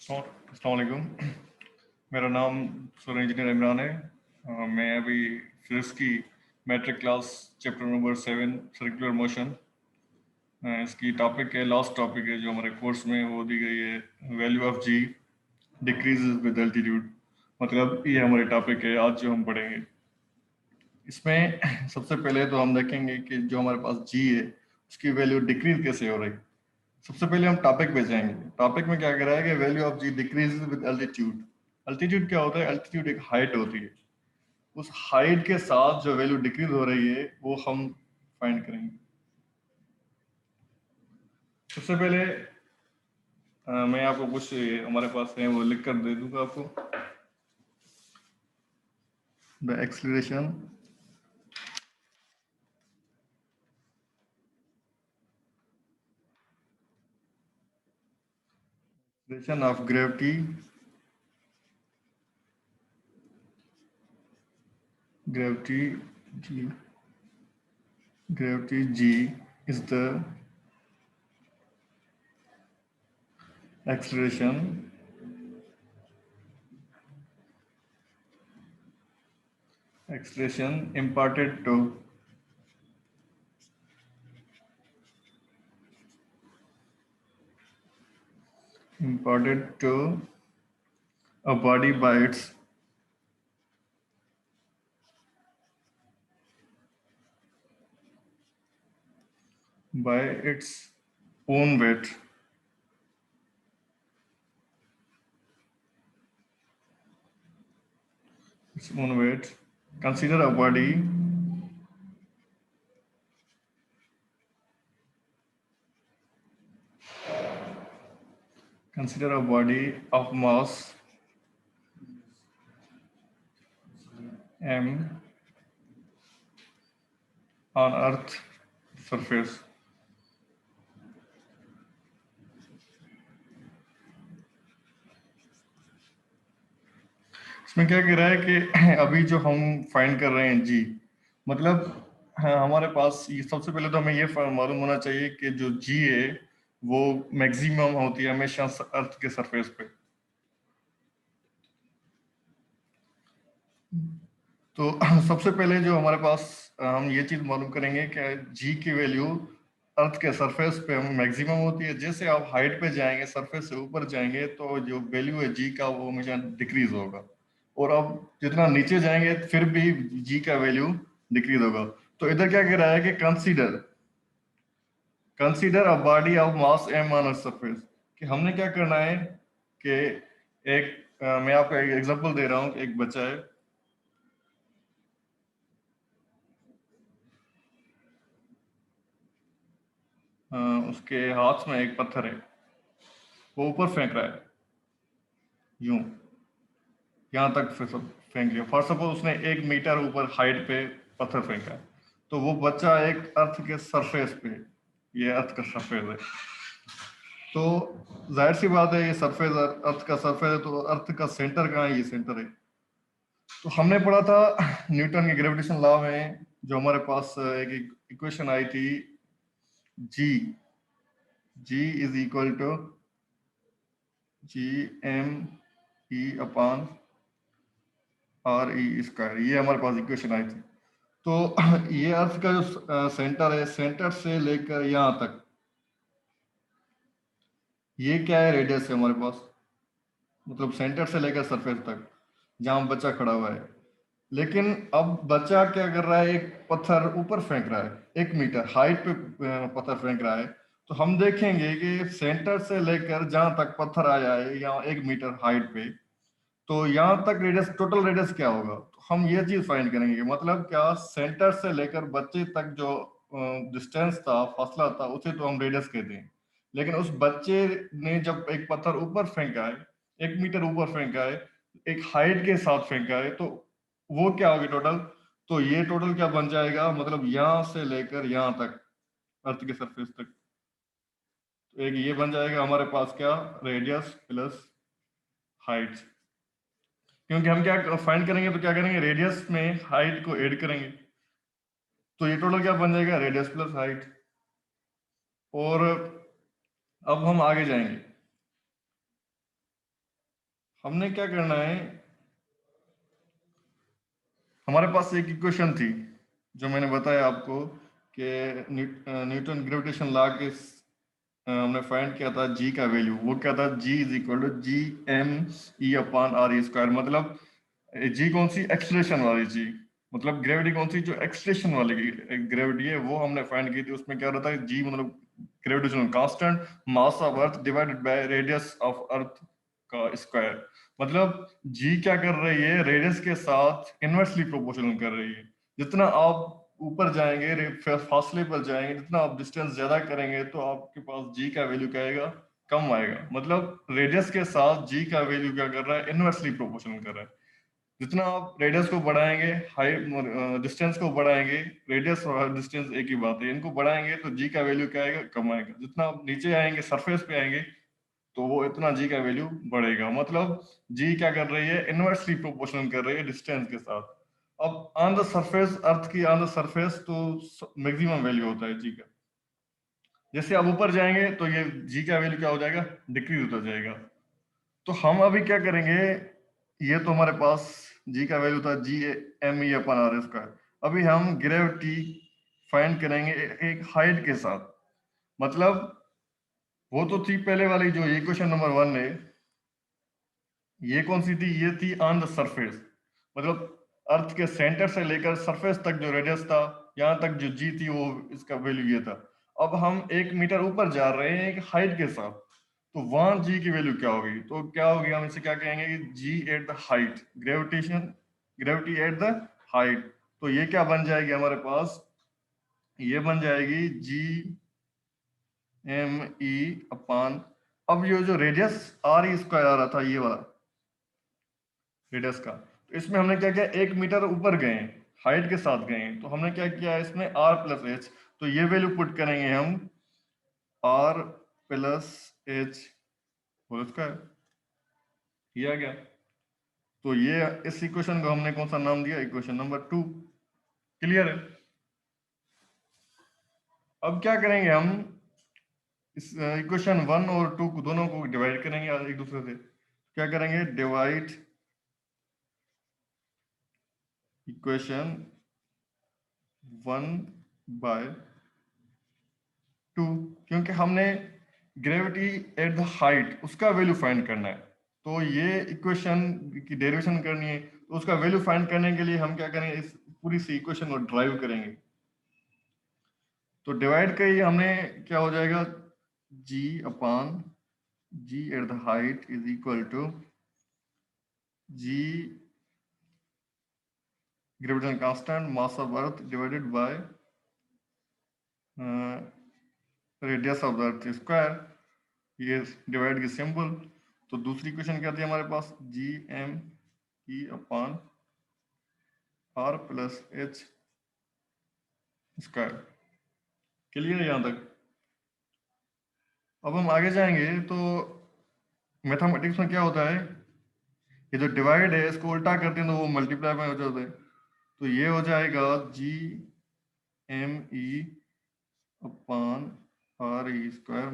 अस्सलाम वालेकुम। मेरा नाम सोलर इंजीनियर इमरान है। मैं अभी फिजिक्स की matric class chapter number 7 circular motion, इसकी टॉपिक है, लास्ट टॉपिक है जो हमारे कोर्स में वो दी गई है, value of g decreases with altitude. मतलब ये हमारे टॉपिक है आज जो हम पढ़ेंगे। इसमें सबसे पहले तो हम देखेंगे कि जो हमारे पास जी है उसकी वैल्यू डिक्रीज कैसे हो रही। सबसे पहले हम टॉपिक पे जाएंगे। टॉपिक में क्या कह रहा है कि value of g decreases with altitude. Altitude क्या होता है? एल्टीट्यूड एक हाइट होती है। उस हाइट के साथ जो वैल्यू डिक्रीज हो रही है वो हम फाइंड करेंगे। सबसे पहले मैं आपको कुछ हमारे पास है वो लिख कर दे दूंगा आपको। The acceleration of gravity g gravity g is the acceleration imparted to a body by its own weight. Its own weight. Consider a body of mass m on Earth surface. इसमें क्या कह रहा है कि अभी जो हम फाइंड कर रहे हैं जी, मतलब हाँ, हमारे पास ये सबसे पहले तो हमें ये मालूम होना चाहिए कि जो जी है वो मैक्सिमम होती है हमेशा अर्थ के सरफेस पे। तो सबसे पहले जो हमारे पास हम ये चीज मालूम करेंगे कि जी की वैल्यू अर्थ के सरफेस पे मैक्सिमम होती है। जैसे आप हाइट पे जाएंगे, सरफेस से ऊपर जाएंगे, तो जो वैल्यू है जी का वो हमेशा डिक्रीज होगा। और अब जितना नीचे जाएंगे फिर भी जी का वैल्यू डिक्रीज होगा। तो इधर क्या कह रहा है कि consider a body of mass m on surface, कि हमने क्या करना है कि एक मैं आपको एक एग्जांपल दे रहा हूँ। एक बच्चा है, उसके हाथ में एक पत्थर है, वो ऊपर फेंक रहा है, यूं यहाँ तक फिर सब फेंक दिया। फॉर सपोज उसने 1 मीटर ऊपर हाइट पे पत्थर फेंका है, तो वो बच्चा एक अर्थ के सरफेस पे, ये अर्थ का सरफेस है, तो जाहिर सी बात है ये सरफेस अर्थ का सरफेस है, तो अर्थ का सेंटर कहाँ है? ये सेंटर है। तो हमने पढ़ा था न्यूटन के ग्रेविटेशन लॉ में, जो हमारे पास एक इक्वेशन आई थी, G G is equal to G M E upon R E square. ये हमारे पास इक्वेशन आई थी। तो ये अर्थ का जो सेंटर है, सेंटर से लेकर यहाँ तक, ये क्या है? रेडियस है हमारे पास। मतलब सेंटर से लेकर सरफेस तक जहां बच्चा खड़ा हुआ है। लेकिन अब बच्चा क्या कर रहा है? एक पत्थर ऊपर फेंक रहा है, 1 मीटर हाइट पे पत्थर फेंक रहा है। तो हम देखेंगे कि सेंटर से लेकर जहां तक पत्थर आया है, यहाँ 1 मीटर हाइट पे, तो यहाँ तक रेडियस, टोटल रेडियस क्या होगा? तो हम ये चीज फाइंड करेंगे। मतलब क्या, सेंटर से लेकर बच्चे तक जो डिस्टेंस था, फासला था, उसे तो हम रेडियस कहते हैं। लेकिन उस बच्चे ने जब एक पत्थर ऊपर फेंका है, 1 मीटर ऊपर फेंका है, एक हाइट के साथ फेंका है, तो वो क्या होगी टोटल? तो ये टोटल क्या बन जाएगा? मतलब यहाँ से लेकर यहाँ तक, अर्थ के सरफेस तक, तो एक ये बन जाएगा हमारे पास क्या, रेडियस प्लस हाइट। क्योंकि हम क्या फाइंड करेंगे, तो क्या करेंगे, रेडियस में हाइट को ऐड करेंगे, तो ये टोटल क्या बन जाएगा, रेडियस प्लस हाइट। और अब हम आगे जाएंगे। हमने क्या करना है, हमारे पास एक इक्वेशन थी जो मैंने बताया आपको कि न्यूटन ग्रेविटेशन लॉ के हमने फाइंड किया था जी का वैल्यू, वो क्या था, G is equal to G M E upon R E square. मतलब जी कौन सी, एक्सलेशन वाली जी, मतलब ग्रेविटी कौन सी, जो एक्सलेशन वाली ग्रेविटी है वो हमने फाइंड की थी। उसमें क्या रहता है, जी मतलब gravitational constant, mass of earth divided by radius of अर्थ का स्क्वायर। मतलब जी क्या कर रही है, रेडियस के साथ इनवर्सली प्रोपोर्शनल कर रही है। जितना आप ऊपर जाएंगे, फासले पर जाएंगे, जितना आप डिस्टेंस ज्यादा करेंगे तो आपके पास जी का वैल्यू क्या आएगा, कम आएगा। मतलब रेडियस के साथ जी का वैल्यू क्या कर रहा है, इनवर्सली प्रोपोर्शनल कर रहा है। जितना आप रेडियस को बढ़ाएंगे, हाई डिस्टेंस को बढ़ाएंगे, रेडियस और डिस्टेंस एक ही बात है, इनको बढ़ाएंगे तो जी का वैल्यू क्या आएगा, कम आएगा। जितना आप नीचे आएंगे, सरफेस पे आएंगे, तो वो इतना जी का वैल्यू बढ़ेगा। मतलब जी क्या कर रही है, इनवर्सली प्रोपोर्शनल कर रही है डिस्टेंस के साथ। अब ऑन द सरफेस, अर्थ की ऑन द सरफेस तो मैक्सिमम वैल्यू होता है जी का। जैसे आप ऊपर जाएंगे तो ये जी का वैल्यू क्या हो जाएगा, डिक्रीज होता जाएगा। तो हम अभी क्या करेंगे, ये तो हमारे पास जी का वैल्यू था G M E upon R square. अभी हम ग्रेविटी फाइंड करेंगे एक हाइट के साथ। मतलब वो तो थी पहले वाली जो इक्वेशन नंबर 1 है, ये कौन सी थी, ये थी ऑन द सरफेस। मतलब अर्थ के सेंटर से लेकर सरफेस तक जो रेडियस था, यहाँ तक जो जी थी, वो इसका वैल्यू ये था। अब हम 1 मीटर ऊपर जा रहे हैं एक हाइट के साथ, तो वहां जी की वैल्यू क्या होगी, तो क्या होगी, हम इसे क्या कहेंगे कि G at the height, gravitation, gravity at the height. तो ये क्या बन जाएगी हमारे पास, ये बन जाएगी जी एम ई अपान, अब ये जो रेडियस आर ई स्क्वायर आ रहा था, ये वाला रेडियस का, तो इसमें हमने क्या किया, 1 मीटर ऊपर गए, हाइट के साथ गए, तो हमने क्या किया, इसमें आर प्लस एच, तो ये वैल्यू पुट करेंगे हम, r plus h whole square, ये आ गया। तो ये इस इक्वेशन को हमने कौन सा नाम दिया, इक्वेशन नंबर 2। क्लियर है। अब क्या करेंगे हम, इस इक्वेशन 1 और 2 को दोनों को डिवाइड करेंगे एक दूसरे से। क्या करेंगे, डिवाइड इक्वेशन 1 बाय 2, क्योंकि हमने ग्रेविटी एट द हाइट उसका वैल्यू फाइंड करना है। तो ये इक्वेशन की डेरिवेशन करनी है, तो उसका वैल्यू फाइंड करने के लिए हम क्या करेंगे, इस पूरी सी इक्वेशन को ड्राइव करेंगे। तो डिवाइड का ही हमने क्या हो जाएगा, G upon G at the height is equal to G gravitation constant mass of earth divided by radius of the earth square, ये डिवाइड की सिंबल। तो दूसरी इक्वेशन क्या थी हमारे पास, G M E upon R plus H square. Clear है यहाँ तक। अब हम आगे जाएंगे तो मैथमेटिक्स में क्या होता है, ये जो डिवाइड है इसको उल्टा करते हैं तो वो मल्टीप्लाई में हो जाता है। तो ये हो जाएगा G M E upon R E square,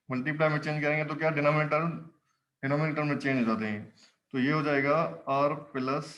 multiply में चेंज करेंगे तो क्या, डिनोमिनेटर डिनोमिनेटर में चेंज हो जाते हैं। तो ये हो जाएगा r plus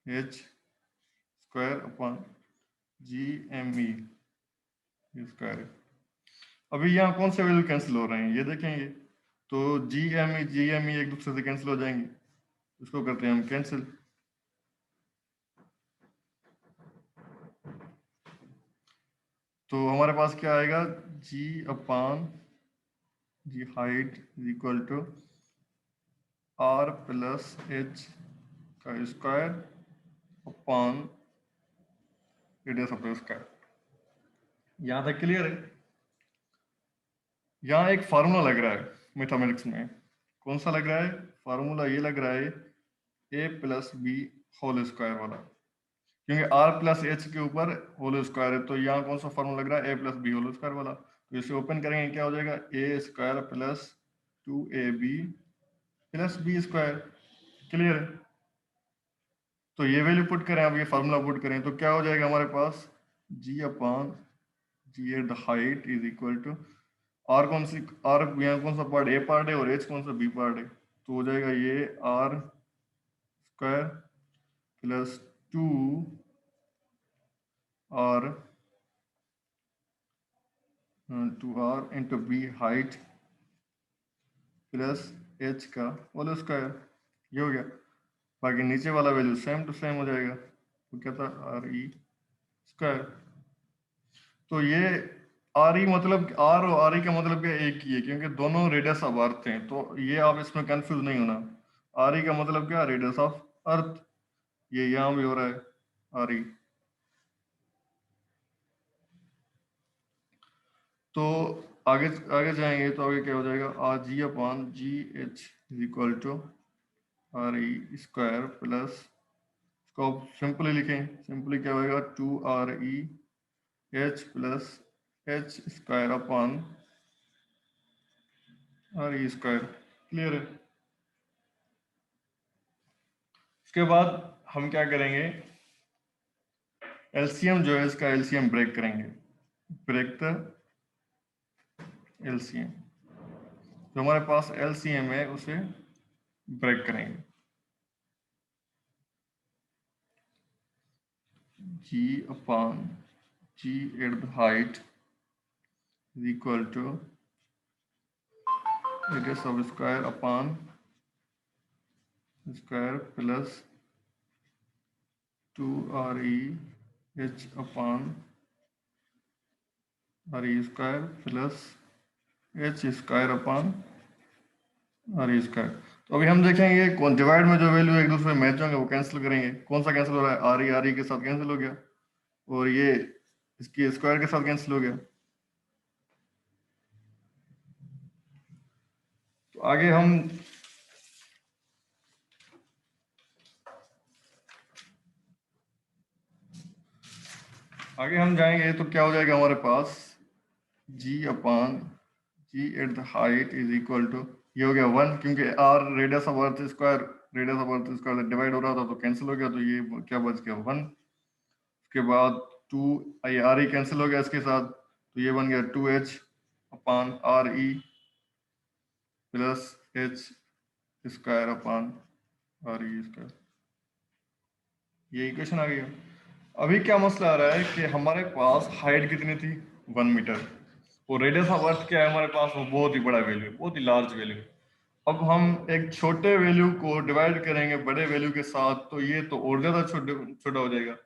H square upon g M e square. अभी यहाँ कौन से वैल्यू कैंसिल हो रहे हैं ये देखेंगे, तो जी एम ई एक दूसरे से कैंसिल हो जाएंगे, इसको करते हैं हम कैंसिल। तो हमारे पास क्या आएगा, G upon G height is equal to R plus H का square upon radius of the square. यहाँ तक क्लियर है। यहाँ एक फार्मूला लग रहा है मैथमेटिक्स में, कौन सा लग रहा है फार्मूला, ये लग रहा है A plus B whole square वाला, क्योंकि आर प्लस एच के ऊपर होल स्क्वायर है। तो यहाँ कौन सा फार्मूला लग रहा है, A plus B whole square वाला। तो इसे ओपन करेंगे, क्या हो जाएगा, A square plus 2ab plus B square. Clear है। तो ये वैल्यू पुट करें, अब ये फार्मूला पुट करें तो क्या हो जाएगा हमारे पास, G upon G at the height is equal to R, कौन सी आर, यहाँ कौन सा पार्ट, ए पार्ट है और एच कौन सा बी पार्ट है, तो हो जाएगा ये r square plus 2r 2r into b height plus h का होल स्क्वायर। ये हो गया। बाकी नीचे वाला वैल्यू सेम टू सेम हो जाएगा। वो क्या था, आर ई स्क्वायर। तो ये आर ई मतलब आर और आर ई का मतलब क्या, एक ही है, क्योंकि दोनों रेडियस ऑफ अर्थ हैं। तो ये आप इसमें कंफ्यूज नहीं होना। आर ई का मतलब क्या, रेडियस ऑफ अर्थ। ये यहाँ भी हो रहा है आर ई। तो आगे आगे जाएंगे तो आगे क्या हो जाएगा, r g upon g h is equal to r E square plus, इसको आप सिंपली लिखें, सिंपली क्या होगा, 2 RE h plus H square upon RE square. Clear है। इसके बाद हम क्या करेंगे, एलसीएम जो है इसका एलसीएम ब्रेक करेंगे। Break the LCM. जो हमारे पास एलसीएम है उसे ब्रेक करेंगे। G upon G at the height is equal to radius of square upon square plus 2RE h upon RE square plus h square upon RE square। तो अभी हम देखेंगे कौन डिवाइड में जो वैल्यू एक दूसरे में मैच होंगे वो कैंसिल करेंगे। कौन सा कैंसिल हो रहा है, RE के साथ कैंसिल हो गया, और ये इसकी स्क्वायर के साथ कैंसिल हो गया। तो आगे हम जाएंगे तो क्या हो जाएगा हमारे पास, G upon G at the height is equal to, ये हो गया 1, क्योंकि R radius of earth square, radius of earth square divide हो रहा था तो कैंसिल हो गया, तो ये क्या बच गया 1। उसके बाद 2 आई आर ई कैंसिल हो गया इसके साथ, तो ये बन गया 2h upon R E plus h square upon R E square. ये इक्वेशन आ गया। अभी क्या मसला आ रहा है कि हमारे पास हाइट कितनी थी, 1 मीटर, और रेडियस ऑफ अर्थ क्या है हमारे पास, वो बहुत ही बड़ा वैल्यू है, बहुत ही लार्ज वैल्यू है। अब हम एक छोटे वैल्यू को डिवाइड करेंगे बड़े वैल्यू के साथ, तो ये तो और ज्यादा छोटा हो जाएगा।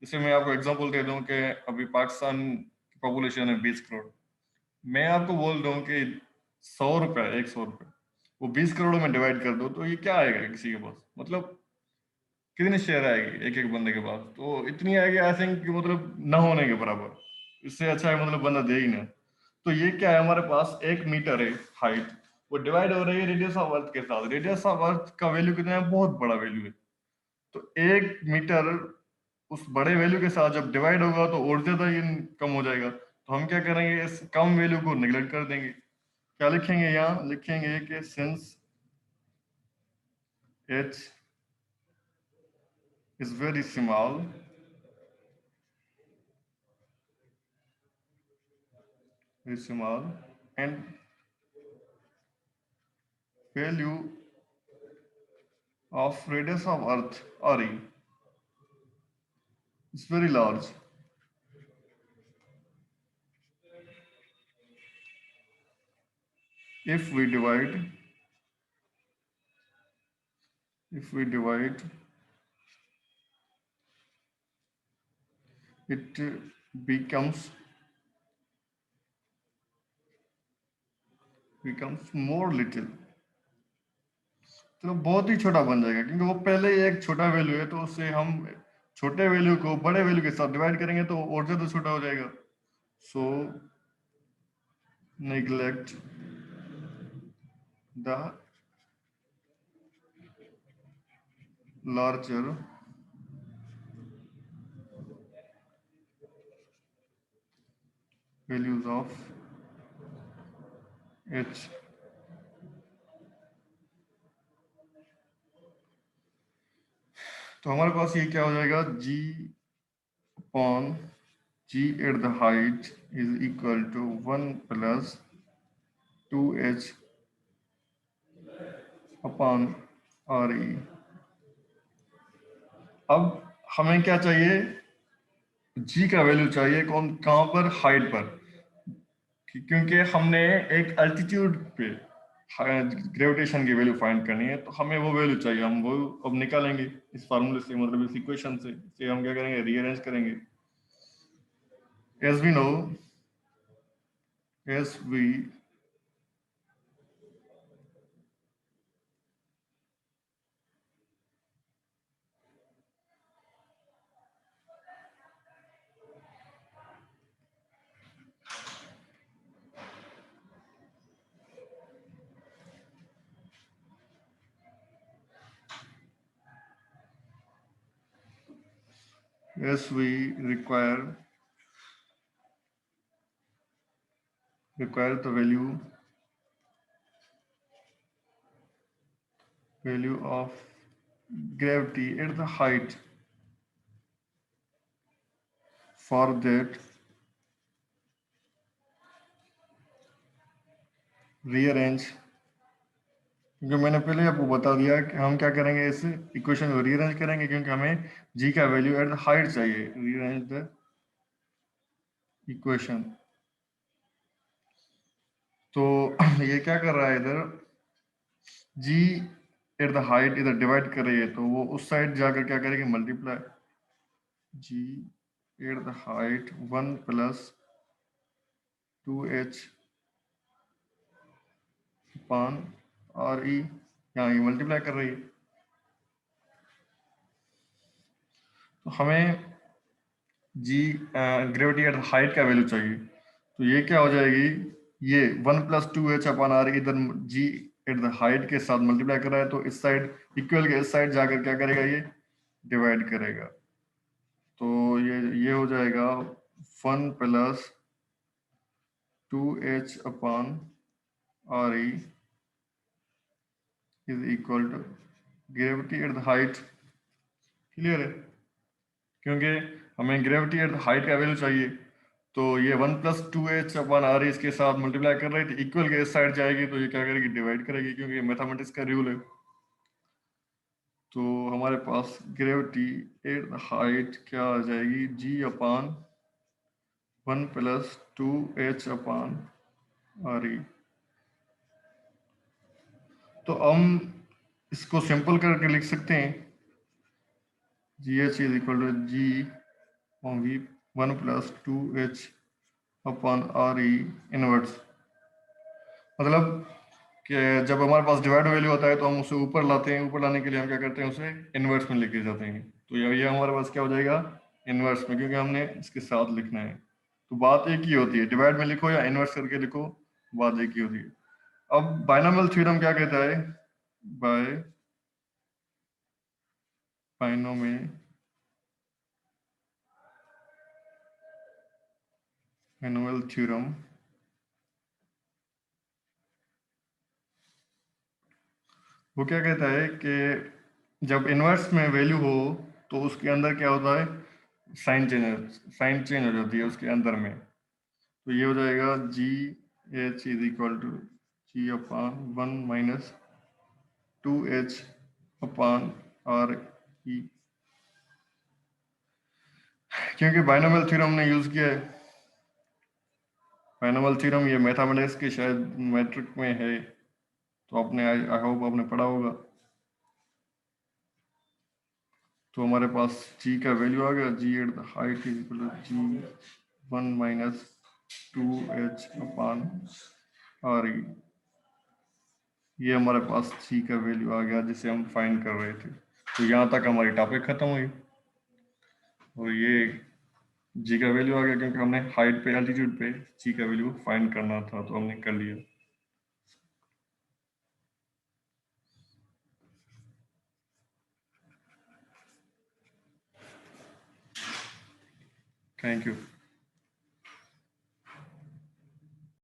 जैसे मैं आपको एग्जांपल दे दूं कि अभी पाकिस्तान की पॉपुलेशन है 20 करोड़। मैं आपको बोल दूं कि 100 रुपए, 100 रुपए वो 20 करोड़ में डिवाइड कर दो, तो ये क्या आएगा किसी के पास, मतलब कितनी शेयर आएगी एक एक बंदे के पास, तो इतनी आएगी आई थिंक कि मतलब ना होने के बराबर। इससे अच्छा है मतलब बंदा दे ही ना। तो ये क्या है, हमारे पास 1 मीटर है हाइट, वो डिवाइड हो रही है रेडियस ऑफ अर्थ के साथ। रेडियस ऑफ अर्थ का वैल्यू कितना है, बहुत बड़ा वैल्यू है। तो 1 मीटर उस बड़े वैल्यू के साथ जब डिवाइड होगा तो और ज्यादा ये कम हो जाएगा। तो हम क्या करेंगे, इस कम वैल्यू को निगलेक्ट कर देंगे। क्या लिखेंगे, यहाँ लिखेंगे कि since h is very small, and value of radius of earth RE is very large. If we divide it becomes more little। तो बहुत ही छोटा बन जाएगा, क्योंकि वो पहले ही एक छोटा वैल्यू है, तो उससे हम छोटे वैल्यू को बड़े वैल्यू के साथ डिवाइड करेंगे तो और ज्यादा छोटा हो जाएगा। सो neglect the larger values of h। तो हमारे पास ये क्या हो जाएगा, g upon g at the height is equal to 1 plus 2h upon R E. अब हमें क्या चाहिए, जी का वैल्यू चाहिए कौन, कहां पर, हाइट पर, क्योंकि हमने एक अल्टीट्यूड पे ग्रेविटेशन की वैल्यू फाइंड करनी है, तो हमें वो वैल्यू चाहिए, हम वो अब निकालेंगे इस फार्मूले से, मतलब इस इक्वेशन से। इसे हम क्या करेंगे, रीअरेंज करेंगे। as we know as we require the value of gravity at the height for that rearrange, क्योंकि मैंने पहले आपको बता दिया कि हम क्या करेंगे, इस इक्वेशन को रीअरेंज करेंगे, क्योंकि हमें जी का वैल्यू एट द हाइट चाहिए। Rearrange the equation. तो ये क्या कर रहा है इधर, जी एट द हाइट इधर डिवाइड कर रही है, तो वो उस साइड जाकर क्या करेगी, multiply g at the height 1 plus 2h upon R E, यहाँ ये मल्टीप्लाई कर रही है। तो हमें जी ग्रेविटी एट हाइट का वैल्यू चाहिए, तो ये क्या हो जाएगी, ये 1 प्लस 2h अपान आर, इधर जी एट द हाइट के साथ मल्टीप्लाई कर रहा है, तो इस साइड इक्वल के इस साइड जाकर क्या करेगा, ये डिवाइड करेगा। तो ये हो जाएगा 1 plus 2h upon are e is equal to gravity at the height. Clear है, क्योंकि हमें ग्रेविटी एट द हाइट का वैल्यू चाहिए, तो ये 1 प्लस 2h अपान आर इसके साथ मल्टीप्लाई कर रही थी, इक्वल के इस साइड जाएगी तो ये क्या करेगी, डिवाइड करेगी, क्योंकि मैथमेटिक्स का रूल है। तो हमारे पास ग्रेविटी एट द हाइट क्या आ जाएगी, जी upon 1 plus 2h upon R E. तो हम इसको सिंपल करके लिख सकते हैं, g h is equal to g v 1 plus 2h upon are e inverse. मतलब कि जब हमारे पास डिवाइड वैल्यू होता है तो हम उसे ऊपर लाते हैं, ऊपर लाने के लिए हम क्या करते हैं, उसे इनवर्स में लेके जाते हैं। तो ये हमारे पास क्या हो जाएगा, इनवर्स में, क्योंकि हमने इसके साथ लिखना है। तो बात एक ही होती है, डिवाइड में लिखो या इनवर्स करके लिखो, बात एक ही होती है। अब बाइनोमियल थ्योरम क्या कहता है, बाय बाइनोमियल थ्योरम वो क्या कहता है कि जब इनवर्स में वैल्यू हो तो उसके अंदर क्या होता है, साइन चेंज हो जाती है उसके अंदर में। तो ये हो जाएगा g h is equal to g upon 1 minus 2h upon are e, क्योंकि बाइनोमियल थ्योरम हमने यूज किया है। बाइनोमियल थ्योरम ये मैथमेटिक्स के शायद मैट्रिक में है, तो आपने आई होप आपने पढ़ा होगा। तो हमारे पास जी का वैल्यू आ गया, G at the height is equal to G 1 minus 2h upon are E. ये हमारे पास जी का वैल्यू आ गया जिसे हम फाइंड कर रहे थे। तो यहाँ तक हमारी टॉपिक खत्म हुई, और ये जी का वैल्यू आ गया क्योंकि हमने हाइट पे एल्टीट्यूड पे जी का वैल्यू फाइंड करना था, तो हमने कर लिया। Thank you.